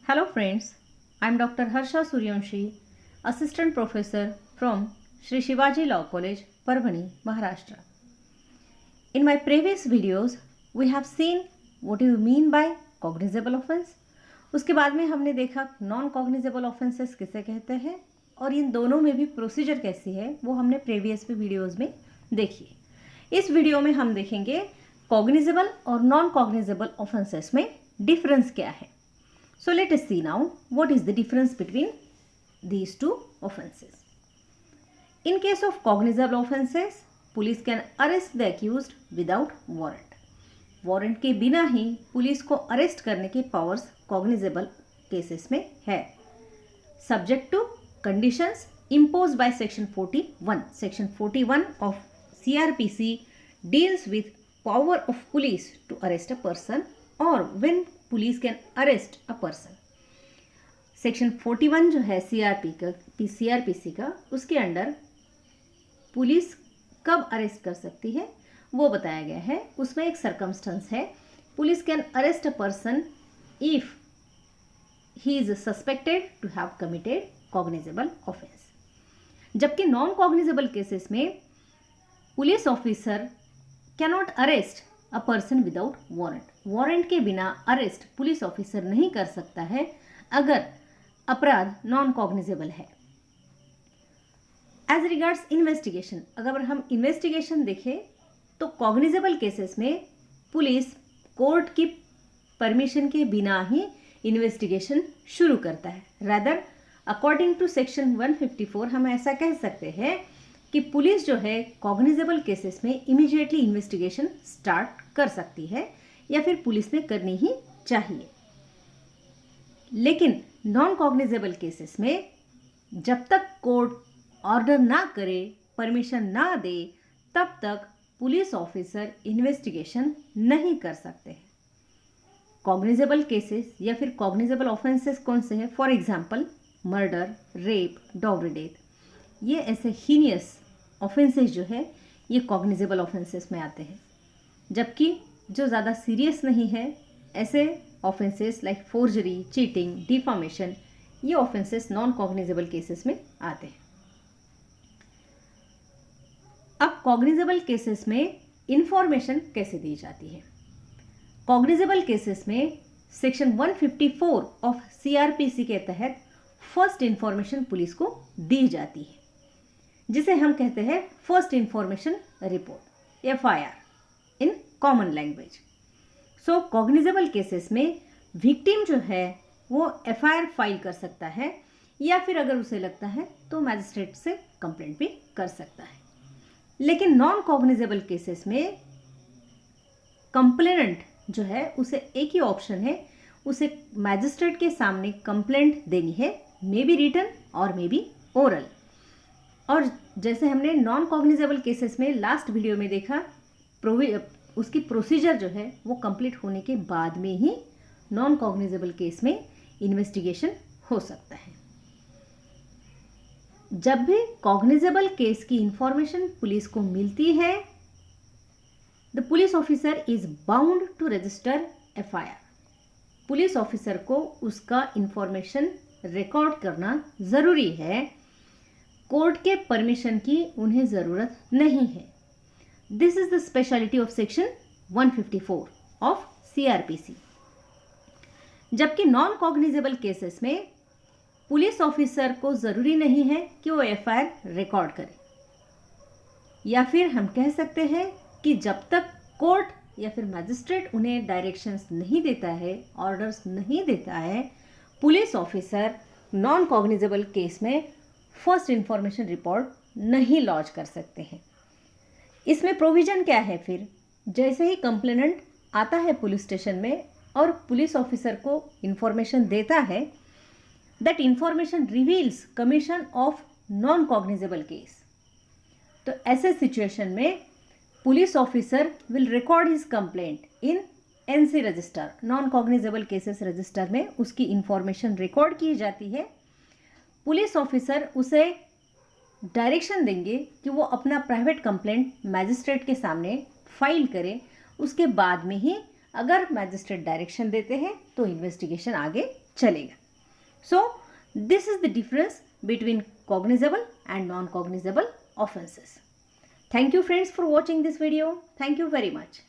Hello friends, I am Dr. Harsha Suryanshi, Assistant Professor from Sri Shivaji Law College, Parbhani, Maharashtra. In my previous videos, we have seen what do you mean by cognizable offense. उसके बाद में हमने देखा non cognizable offences किसे कहते हैं और इन दोनों में भी प्रोसीजर कैसी है वो हमने प्रीवियस वीडियोज़ में देखी। इस वीडियो में हम देखेंगे कॉग्निजेबल और नॉन कॉग्निजेबल ऑफेंसेस में डिफरेंस क्या है। So let us see now what is the difference between these two offenses. In case of cognizable offenses, police can arrest the accused without warrant. Warrant के बिना ही police को arrest करने की powers cognizable cases में है, subject to conditions impose by section 41. Section 41 of CRPC deals with power of police to arrest a person और when police can arrest a person. Section 41 जो है CRPC का, उसके अंडर पुलिस कब arrest कर सकती है वो बताया गया है। उसमें एक सर्कमस्टेंस है, police can arrest a person if he is suspected to have committed cognizable offence. जबकि नॉन कॉग्निजेबल केसेस में police officer cannot arrest a person without warrant. Warrant के बिना अरेस्ट पुलिस ऑफिसर नहीं कर सकता है अगर अपराध नॉन कॉग्निजेबल है। एज रिगार्ड्स इन्वेस्टिगेशन, अगर हम इन्वेस्टिगेशन देखें तो कॉग्निजेबल केसेस में पुलिस कोर्ट की परमिशन के बिना ही इन्वेस्टिगेशन शुरू करता है। रादर अकॉर्डिंग टू सेक्शन 154 हम ऐसा कह सकते हैं कि पुलिस जो है कॉग्निजेबल केसेस में इमीडिएटली इन्वेस्टिगेशन स्टार्ट कर सकती है या फिर पुलिस ने करनी ही चाहिए। लेकिन नॉन कॉग्निजेबल केसेस में जब तक कोर्ट ऑर्डर ना करे, परमिशन ना दे, तब तक पुलिस ऑफिसर इन्वेस्टिगेशन नहीं कर सकते हैं। कॉग्निजेबल केसेस या फिर कॉग्निजेबल ऑफेंसेस कौन से हैं? For example murder, rape, dog death, ये ऐसे हीनियस ऑफेंसेस जो है ये कॉग्निजेबल ऑफेंसेस में आते हैं। जबकि जो ज़्यादा सीरियस नहीं है, ऐसे offences like forgery, cheating, deformation, ये ऑफेंसेस नॉन कॉग्निजेबल केसेस में आते हैं। अब कॉग्निजेबल केसेस में इंफॉर्मेशन कैसे दी जाती है? कॉग्निजेबल केसेस में सेक्शन 154 ऑफ CRPC के तहत फर्स्ट इंफॉर्मेशन पुलिस को दी जाती है, जिसे हम कहते हैं first information report, FIR in common language. So cognizable cases में विक्टिम जो है वो FIR फाइल कर सकता है या फिर अगर उसे लगता है तो मैजिस्ट्रेट से कंप्लेंट भी कर सकता है। लेकिन नॉन कॉग्निजेबल केसेस में कंप्लेनेंट जो है उसे एक ही ऑप्शन है, उसे मैजिस्ट्रेट के सामने कंप्लेंट देनी है, मे बी रिटन और मे बी ओरल। और जैसे हमने नॉन कॉग्निजेबल केसेस में लास्ट वीडियो में देखा, उसकी प्रोसीजर जो है वो कंप्लीट होने के बाद में ही नॉन कॉग्निजेबल केस में इन्वेस्टिगेशन हो सकता है। जब भी कॉग्निजेबल केस की इंफॉर्मेशन पुलिस को मिलती है, the police officer is bound to register FIR। Police officer को उसका इंफॉर्मेशन रिकॉर्ड करना जरूरी है। कोर्ट के परमिशन की उन्हें जरूरत नहीं है। This is the speciality of section 154 of CRPC। जबकि नॉन कॉग्निजेबल केसेस में पुलिस ऑफिसर को ज़रूरी नहीं है कि वो FIR रिकॉर्ड करे, या फिर हम कह सकते हैं कि जब तक कोर्ट या फिर मैजिस्ट्रेट उन्हें डायरेक्शंस नहीं देता है, ऑर्डर्स नहीं देता है, police officer non cognizable case में फर्स्ट इंफॉर्मेशन रिपोर्ट नहीं लॉन्च कर सकते हैं। इसमें प्रोविज़न क्या है फिर? जैसे ही कंप्लेनेंट आता है पुलिस स्टेशन में और पुलिस ऑफिसर को इंफॉर्मेशन देता है, that information reveals commission of non cognizable case, तो ऐसे सिचुएशन में police officer will record his complaint in NC register, non cognizable cases register में उसकी इंफॉर्मेशन रिकॉर्ड की जाती है। पुलिस ऑफिसर उसे डायरेक्शन देंगे कि वो अपना प्राइवेट कंप्लेंट मैजिस्ट्रेट के सामने फाइल करे। उसके बाद में ही अगर मैजिस्ट्रेट डायरेक्शन देते हैं तो इन्वेस्टिगेशन आगे चलेगा. So this is the difference between cognizable and non-cognizable offenses. Thank you friends for watching this video. Thank you very much.